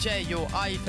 JUIF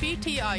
PTI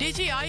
DGI